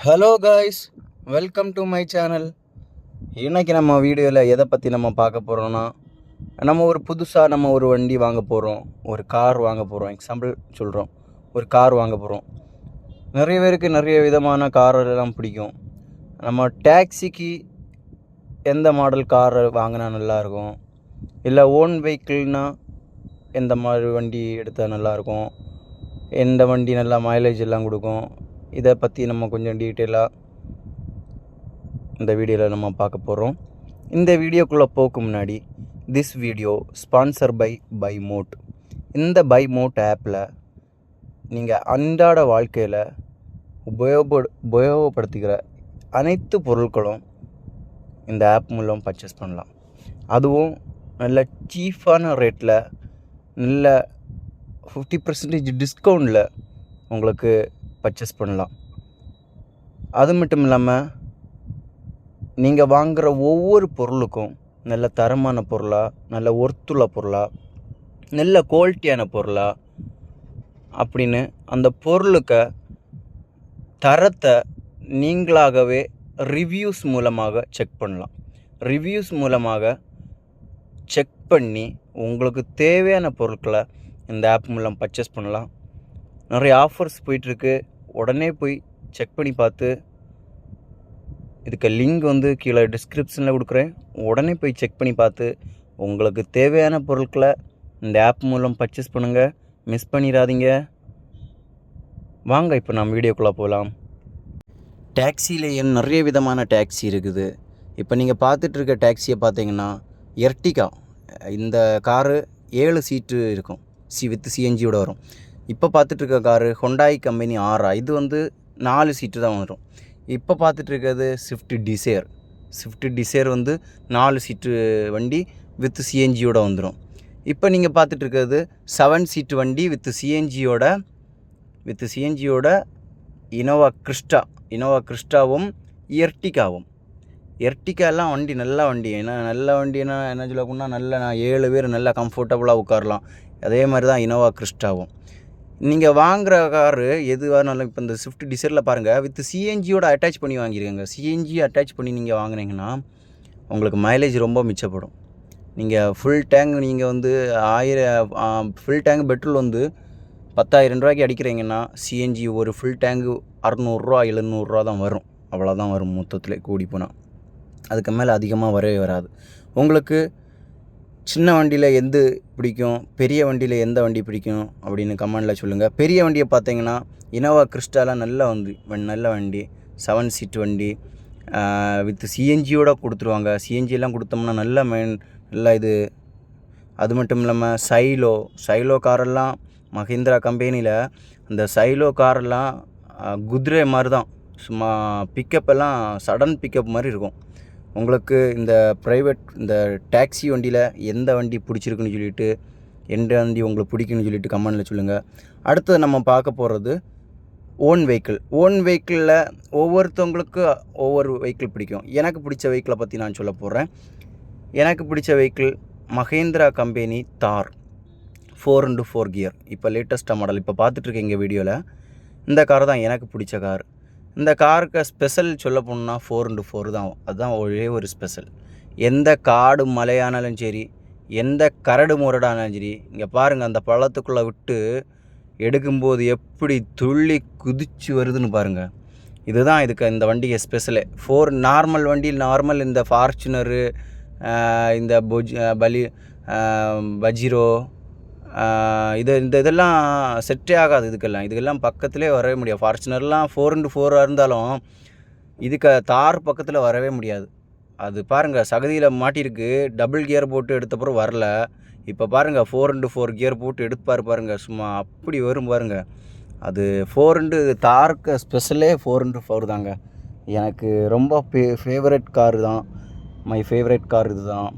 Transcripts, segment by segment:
Hello guys, welcome to my channel. இன்றைக்கி நம்ம வீடியோவில் எதை பற்றி நம்ம பார்க்க போகிறோன்னா, நம்ம ஒரு புதுசாக நம்ம ஒரு வண்டி வாங்க போகிறோம், ஒரு கார் வாங்க போகிறோம். எக்ஸாம்பிள் சொல்கிறோம், ஒரு கார் வாங்க போகிறோம். நிறைய பேருக்கு நிறைய விதமான காரெல்லாம் பிடிக்கும். நம்ம டாக்ஸிக்கு எந்த மாடல் கார் வாங்கினா நல்லாயிருக்கும், இல்லை ஓன் வெஹிக்கிள்னால் எந்த மாதிரி வண்டி எடுத்தால் நல்லாயிருக்கும், எந்த வண்டி நல்லா மைலேஜ் எல்லாம் கொடுக்கும், இதை பற்றி நம்ம கொஞ்சம் டீட்டெயிலாக இந்த வீடியோவில் நம்ம பார்க்க போகிறோம். இந்த வீடியோக்குள்ளே போக்கு முன்னாடி, this video sponsor by Mod. இந்த பை மோட் ஆப்பில் நீங்கள் அன்றாட வாழ்க்கையில் உபயோகப்படுத்துகிற அனைத்து பொருட்களும் இந்த ஆப் மூலம் பர்ச்சேஸ் பண்ணலாம். அதுவும் நல்ல சீப்பான ரேட்டில், நல்ல 50% டிஸ்கவுண்டில் உங்களுக்கு பர்ச்சேஸ் பண்ணலாம். அது மட்டும் இல்லாமல் நீங்கள் வாங்குகிற ஒவ்வொரு பொருளுக்கும் நல்ல தரமான பொருளாக, நல்ல ஒர்த்துள்ள பொருளாக, நல்ல குவாலிட்டியான பொருளாக அப்படின்னு அந்த பொருளுக்கு தரத்தை நீங்களாகவே ரிவ்யூஸ் மூலமாக செக் பண்ணலாம். ரிவ்யூஸ் மூலமாக செக் பண்ணி உங்களுக்கு தேவையான பொருட்களை இந்த ஆப் மூலம் பர்ச்சேஸ் பண்ணலாம். நிறைய ஆஃபர்ஸ் போயிட்டுருக்கு. உடனே போய் செக் பண்ணி பார்த்து, இதுக்கு லிங்க் கீழே டிஸ்கிரிப்ஷனில் கொடுக்குறேன். உடனே போய் செக் பண்ணி பார்த்து உங்களுக்கு தேவையான பொருட்களை இந்த ஆப் மூலம் பர்ச்சேஸ் பண்ணுங்கள். மிஸ் பண்ணிடாதீங்க. வாங்க இப்போ நம்ம வீடியோக்குள்ளே போகலாம். டாக்ஸிலேயே நிறைய விதமான டாக்ஸி இருக்குது. இப்போ நீங்கள் பார்த்துட்ருக்க டாக்ஸியை பார்த்தீங்கன்னா எர்டிகா. இந்த காரு 7 சீட்டு இருக்கும், வித் சிஎன்ஜியோடு வரும். இப்போ பார்த்துட்ருக்க காரு ஹொண்டாய் கம்பெனி ஆரா. இது 4 சீட்டு தான் வரும். இப்போ பார்த்துட்ருக்கிறது ஸ்விஃப்ட் டிசைர். 4 சீட்டு வண்டி வித் சிஎன்ஜியோடு வந்துடும். இப்போ நீங்கள் பார்த்துட்ருக்கிறது 7 சீட்டு வண்டி வித் சிஎன்ஜியோட இனோவா கிறிஸ்டாவும் எர்டிகாலாம் வண்டி நல்ல வண்டி. நல்ல வண்டினா என்ன சொல்லணும்னா, நல்ல 7 பேர் நல்லா கம்ஃபர்டபுளாக உட்காரலாம். அதே மாதிரி தான் இனோவா கிறிஸ்டாவும். நீங்கள் வாங்குகிற காரு எதுவானாலும், இப்போ இந்த ஸ்விஃப்ட் டிசைரில் பாருங்கள், வித் சிஎன்ஜியோட அட்டாச் பண்ணி வாங்கியிருக்கங்க. சிஎன்ஜி அட்டாச் பண்ணி நீங்கள் வாங்கினீங்கன்னா உங்களுக்கு மைலேஜ் ரொம்ப மிச்சப்படும். நீங்கள் full tank full tank petrol 10,000 ரூபாய்க்கு அடிக்கிறீங்கன்னா, சிஎன்ஜி ஒரு ஃபுல் டேங்கு 600 700 தான் வரும். அவ்வளோதான் வரும் மொத்தத்தில் கூடி போனால். அதுக்கு மேலே அதிகமாக வரவே வராது. உங்களுக்கு சின்ன வண்டியில் எது பிடிக்கும், பெரிய வண்டியில் எந்த வண்டி பிடிக்கும் அப்படின்னு கமெண்டில் சொல்லுங்கள். பெரிய வண்டியை பார்த்தீங்கன்னா இனோவா கிறிஸ்டாலாம் நல்ல வண்டி 7 சீட்டு வண்டி வித் சிஎன்ஜியோடு கொடுத்துருவாங்க. சிஎன்ஜியெல்லாம் கொடுத்தோம்னா நல்ல இது. அது மட்டும் இல்லாமல் சைலோ காரெல்லாம் மஹிந்திரா கம்பெனியில், அந்த சைலோ காரெல்லாம் குதிரை மாதிரி தான், சும்மா பிக்கப்பெல்லாம் சடன் பிக்கப் மாதிரி இருக்கும். உங்களுக்கு இந்த டாக்ஸி வண்டியில் எந்த வண்டி பிடிச்சிருக்குன்னு சொல்லிவிட்டு, எந்த வண்டி உங்களுக்கு பிடிக்குன்னு சொல்லிவிட்டு கமெண்டில் சொல்லுங்கள். அடுத்தது நம்ம பார்க்க போகிறது ஓன் வெஹிக்கிளில் ஒவ்வொருத்தவங்களுக்கு ஒவ்வொரு வெஹிக்கிள் பிடிக்கும். எனக்கு பிடிச்ச வெஹிக்கிளை பற்றி நான் சொல்ல போகிறேன். எனக்கு பிடிச்ச வெஹிக்கிள் மஹேந்திரா கம்பெனி தார் 4x4 கியர். இப்போ லேட்டஸ்ட்டாக மாடல் இப்போ பார்த்துட்ருக்கீங்க வீடியோவில். இந்த கார் தான் எனக்கு பிடிச்ச கார். இந்த காருக்கு ஸ்பெஷல் சொல்ல போனோம்னா 4x4 தான். அதுதான் ஒரே ஒரு ஸ்பெஷல். எந்த காடு மலையானாலும் சரி, எந்த கரடு முரடானாலும் சரி, இங்கே பாருங்கள், அந்த பள்ளத்துக்குள்ளே விட்டு எடுக்கும்போது எப்படி துள்ளி குதிச்சு வருதுன்னு பாருங்கள். இதுதான் இந்த வண்டிக்கு ஸ்பெஷலே. நார்மல் இந்த ஃபார்ச்சுனரு, இந்த பஜிரோ, இதெல்லாம் செட்டே ஆகாது. இதுக்கெல்லாம் பக்கத்துலேயே வரவே முடியாது. ஃபார்ச்சுனர்லாம் 4x4 இருந்தாலும் இதுக்கு தார் பக்கத்தில் வரவே முடியாது. அது பாருங்கள், சகதியில் மாட்டியிருக்கு. டபுள் கியர் போட்டு எடுத்தப்பறம் வரல. இப்போ பாருங்கள், 4x4 கியர் போட்டு எடுப்பார் பாருங்கள், சும்மா அப்படி வரும் பாருங்கள். அது தாருக்கு ஸ்பெஷலே 4x4 தாங்க. எனக்கு ரொம்ப ஃபேவரட் காரு தான். மை ஃபேவரட் கார் இது தான்.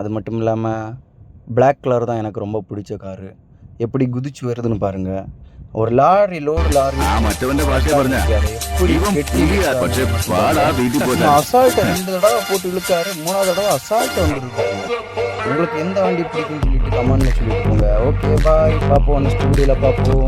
அது மட்டும் இல்லாமல் பிளாக் கலர் தான் எனக்கு ரொம்ப பிடிச்ச காரு. எப்படி குதிச்சு வருதுன்னு பாருங்கள். ஒரு லாரி லாரி அசால்ட்டை 2 தடவை போட்டு இழுக்காரு. 3வது தடவை அசால்ட்டை வந்துருக்காரு. உங்களுக்கு எந்த வண்டி பிடிக்குன்னு சொல்லிட்டு கமெண்ட்ல சொல்லிட்டு போங்க. ஓகே, பாய். பார்ப்போம், நெக்ஸ்ட் வீடியோவில் பார்ப்போம்.